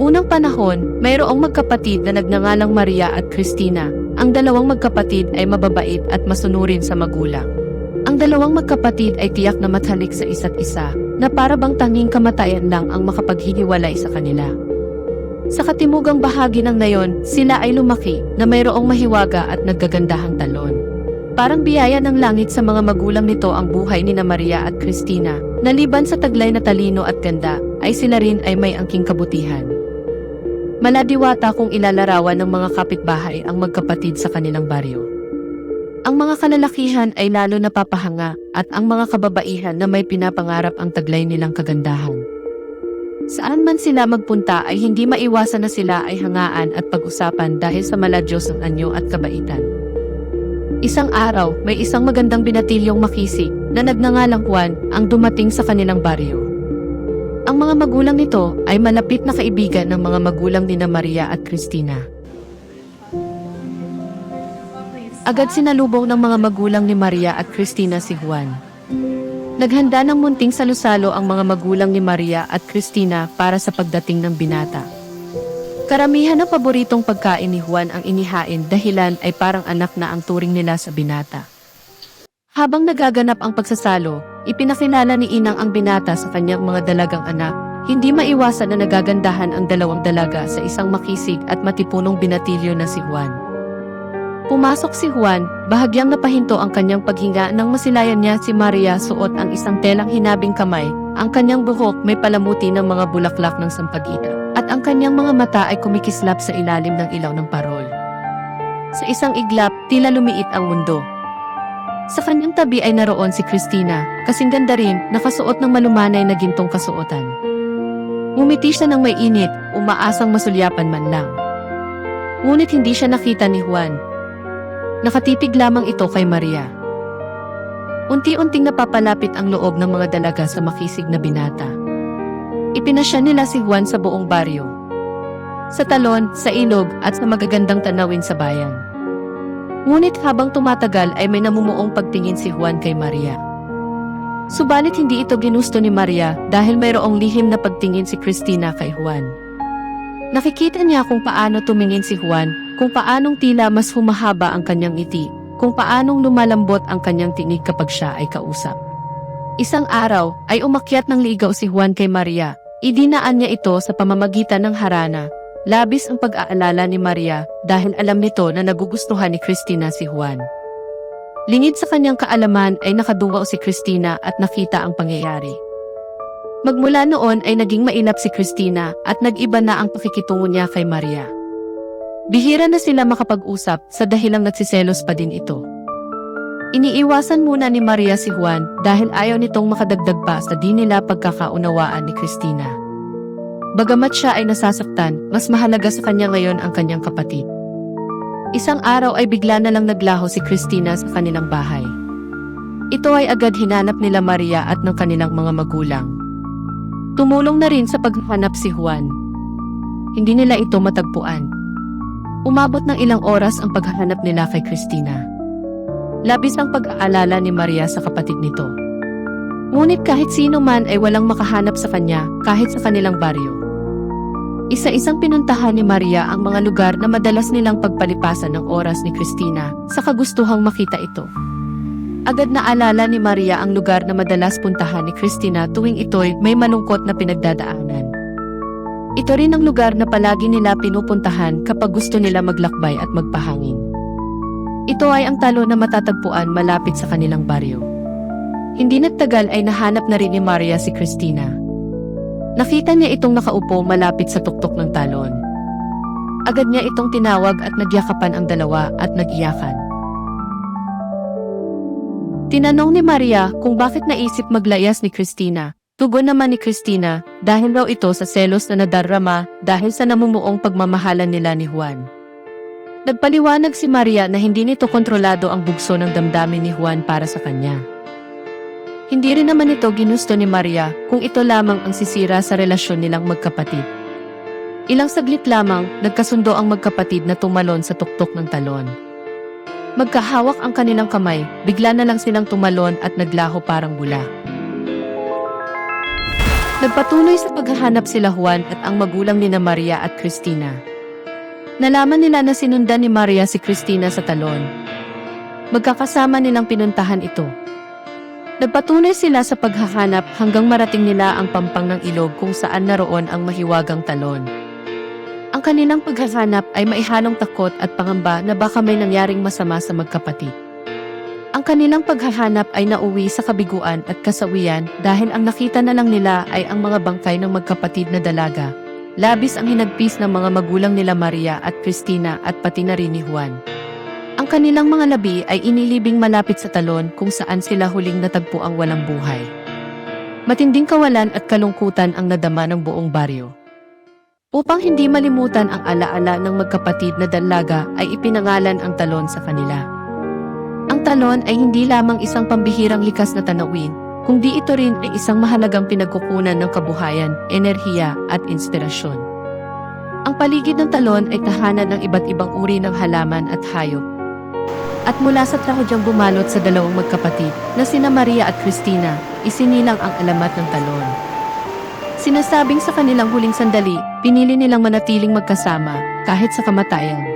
unang panahon, mayroong magkapatid na nagngangalang Maria at Cristina. Ang dalawang magkapatid ay mababait at masunurin sa magulang. Ang dalawang magkapatid ay tiyak na matalik sa isa't isa, na para bang tanging kamatayan lang ang makapaghihiwalay sa kanila. Sa katimugang bahagi ng nayon, sila ay lumaki na mayroong mahiwaga at naggagandahang talon. Parang biyaya ng langit sa mga magulang nito ang buhay ni Maria at Cristina. Naliban sa taglay na talino at ganda, ay sila rin ay may angking kabutihan. Maladiwata kung ilalarawan ng mga kapitbahay ang magkapatid sa kanilang baryo. Ang mga kalalakihan ay lalo napapahanga at ang mga kababaihan na may pinapangarap ang taglay nilang kagandahan. Saan man sila magpunta ay hindi maiwasan na sila ay hangaan at pag-usapan dahil sa maladyos ng anyo at kabaitan. Isang araw, may isang magandang binatilyong makisig na nagngangalang Juan ang dumating sa kanilang baryo. Ang mga magulang nito ay malapit na kaibigan ng mga magulang ni Maria at Cristina. Agad sinalubong ng mga magulang ni Maria at Cristina si Juan. Naghanda ng munting salusalo ang mga magulang ni Maria at Cristina para sa pagdating ng binata. Karamihan ng paboritong pagkain ni Juan ang inihain dahilan ay parang anak na ang turing nila sa binata. Habang nagaganap ang pagsasalo, ipinakilala ni Inang ang binata sa kanyang mga dalagang anak. Hindi maiwasan na nagagandahan ang dalawang dalaga sa isang makisig at matipunong binatilyo na si Juan. Pumasok si Juan, bahagyang napahinto ang kanyang paghinga nang masilayan niya si Maria suot ang isang telang hinabing kamay, ang kanyang buhok may palamuti ng mga bulaklak ng sampagita, at ang kanyang mga mata ay kumikislap sa ilalim ng ilaw ng parol. Sa isang iglap, tila lumiit ang mundo. Sa kanyang tabi ay naroon si Cristina, kasing ganda rin, nakasuot ng malumanay na gintong kasuotan. Ngumiti siya ng may init, umaasang masulyapan man lang. Ngunit hindi siya nakita ni Juan. Nakatipig lamang ito kay Maria. Unti-unting napapalapit ang loob ng mga dalaga sa makisig na binata. Ipinasya nila si Juan sa buong baryo. Sa talon, sa ilog, at sa magagandang tanawin sa bayan. Ngunit habang tumatagal ay may namumuong pagtingin si Juan kay Maria. Subalit hindi ito ginusto ni Maria dahil mayroong lihim na pagtingin si Cristina kay Juan. Nakikita niya kung paano tumingin si Juan, kung paanong tila mas humahaba ang kanyang ngiti, kung paanong lumalambot ang kanyang tinig kapag siya ay kausap. Isang araw ay umakyat ng ligaw si Juan kay Maria. Idinaan niya ito sa pamamagitan ng harana. Labis ang pag-aalala ni Maria dahil alam nito na nagugustuhan ni Cristina si Juan. Lingid sa kanyang kaalaman ay nakadungaw si Cristina at nakita ang pangyayari. Magmula noon ay naging mailap si Cristina at nag-iba na ang pakikitungo niya kay Maria. Bihira na sila makapag-usap sa dahilang nagsiselos pa din ito. Iniiwasan muna ni Maria si Juan dahil ayaw nitong makadagdag pa sa di nila pagkakaunawaan ni Cristina. Bagamat siya ay nasasaktan, mas mahalaga sa kanya ngayon ang kanyang kapatid. Isang araw ay bigla na lang naglaho si Cristina sa kanilang bahay. Ito ay agad hinanap nila Maria at ng kanilang mga magulang. Tumulong na rin sa paghahanap si Juan. Hindi nila ito matagpuan. Umabot ng ilang oras ang paghahanap nila kay Cristina. Labis ang pag-aalala ni Maria sa kapatid nito. Ngunit kahit sino man ay walang makahanap sa kanya kahit sa kanilang baryo. Isa-isang pinuntahan ni Maria ang mga lugar na madalas nilang pagpalipasan ng oras ni Cristina sa kagustuhang makita ito. Agad na alala ni Maria ang lugar na madalas puntahan ni Cristina tuwing ito'y may malungkot na pinagdadaanan. Ito rin ang lugar na palagi nila pinupuntahan kapag gusto nila maglakbay at magpahangin. Ito ay ang talo na matatagpuan malapit sa kanilang baryo. Hindi nagtagal ay nahanap na rin ni Maria si Cristina. Nakita niya itong nakaupo malapit sa tuktok ng talon. Agad niya itong tinawag at nagyakapan ang dalawa at nag-iyakan. Tinanong ni Maria kung bakit naisip maglayas ni Cristina. Tugon naman ni Cristina dahil raw ito sa selos na nadarama dahil sa namumuong pagmamahalan nila ni Juan. Nagpaliwanag si Maria na hindi nito kontrolado ang bugso ng damdamin ni Juan para sa kanya. Hindi rin naman ito ginusto ni Maria kung ito lamang ang sisira sa relasyon nilang magkapatid. Ilang saglit lamang, nagkasundo ang magkapatid na tumalon sa tuktok ng talon. Magkahawak ang kanilang kamay, bigla na lang silang tumalon at naglaho parang bula. Nagpatuloy sa paghahanap sila Juan at ang magulang ni Maria at Cristina. Nalaman nila na sinundan ni Maria si Cristina sa talon. Magkakasama nilang pinuntahan ito. Nagpatuloy sila sa paghahanap hanggang marating nila ang pampang ng ilog kung saan naroon ang mahiwagang talon. Ang kanilang paghahanap ay maihalong takot at pangamba na baka may nangyaring masama sa magkapatid. Ang kanilang paghahanap ay nauwi sa kabiguan at kasawian dahil ang nakita na lang nila ay ang mga bangkay ng magkapatid na dalaga. Labis ang hinagpis ng mga magulang nila Maria at Cristina at pati na rin ni Juan. Ang kanilang mga labi ay inilibing malapit sa talon kung saan sila huling natagpo ang walang buhay. Matinding kawalan at kalungkutan ang nadama ng buong baryo. Upang hindi malimutan ang alaala ng magkapatid na dalaga ay ipinangalan ang talon sa kanila. Ang talon ay hindi lamang isang pambihirang likas na tanawin, kundi ito rin ay isang mahalagang pinagkukunan ng kabuhayan, enerhiya at inspirasyon. Ang paligid ng talon ay tahanan ng iba't ibang uri ng halaman at hayop. At mula sa trahodyang bumalot sa dalawang magkapatid na sina Maria at Cristina, isinilang ang alamat ng talon. Sinasabing sa kanilang huling sandali, pinili nilang manatiling magkasama kahit sa kamatayan.